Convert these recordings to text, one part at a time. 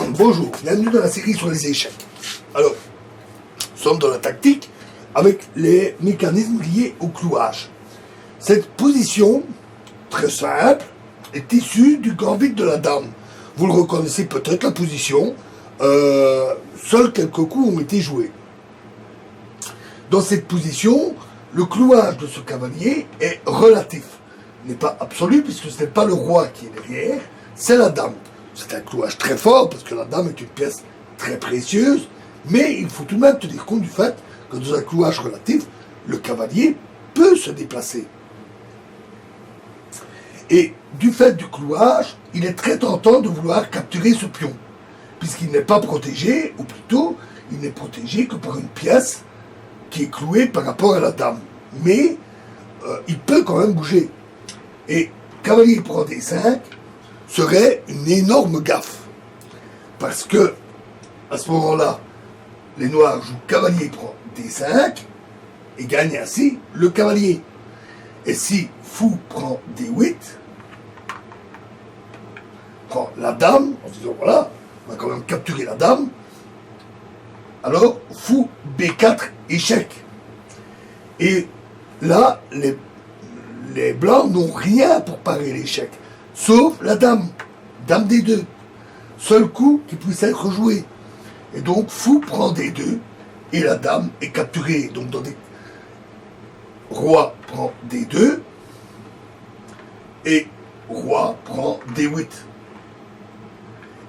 Bonjour, bienvenue dans la série sur les échecs. Alors, nous sommes dans la tactique avec les mécanismes liés au clouage. Cette position, très simple, est issue du gambit de la dame. Vous le reconnaissez peut-être, la position. Seuls quelques coups ont été joués. Dans cette position, le clouage de ce cavalier est relatif. Il n'est pas absolu puisque ce n'est pas le roi qui est derrière, c'est la dame. C'est un clouage très fort parce que la dame est une pièce très précieuse, mais il faut tout de même tenir compte du fait que dans un clouage relatif, le cavalier peut se déplacer. Et du fait du clouage, il est très tentant de vouloir capturer ce pion, puisqu'il n'est pas protégé, ou plutôt, il n'est protégé que par une pièce qui est clouée par rapport à la dame. Mais il peut quand même bouger. Et cavalier prend D5 serait une énorme gaffe. Parce que, à ce moment-là, les noirs jouent cavalier prend D5 et gagne ainsi le cavalier. Et si fou prend D8, prend la dame, en disant voilà, on va quand même capturer la dame, alors fou B4 échec. Et là, les blancs n'ont rien pour parer l'échec, sauf la dame, dame D2, seul coup qui puisse être joué. Et donc fou prend D2 et la dame est capturée. Donc dans des roi prend D2 et roi prend D8.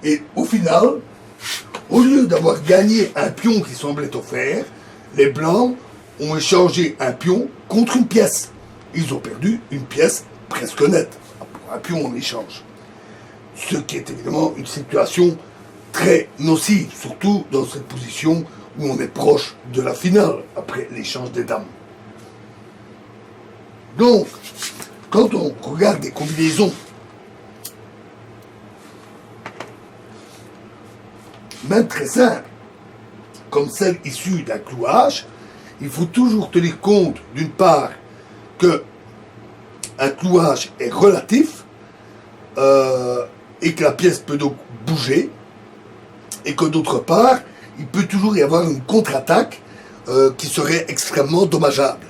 Et au final, au lieu d'avoir gagné un pion qui semblait offert, les blancs ont échangé un pion contre une pièce. Ils ont perdu une pièce presque nette, pour un pion en échange. Ce qui est évidemment une situation très nocive, surtout dans cette position où on est proche de la finale, après l'échange des dames. Donc, quand on regarde des combinaisons, même très simples, comme celle issue d'un clouage, il faut toujours tenir compte, d'une part, que un clouage est relatif et que la pièce peut donc bouger, et que d'autre part, il peut toujours y avoir une contre-attaque qui serait extrêmement dommageable.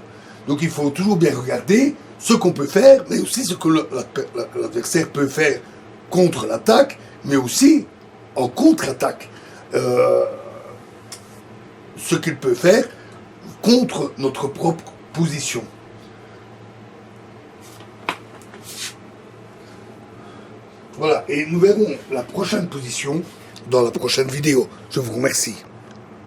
Donc il faut toujours bien regarder ce qu'on peut faire, mais aussi ce que l'adversaire peut faire contre l'attaque, mais aussi en contre-attaque. Ce qu'il peut faire contre notre propre position. Voilà, et nous verrons la prochaine position dans la prochaine vidéo. Je vous remercie.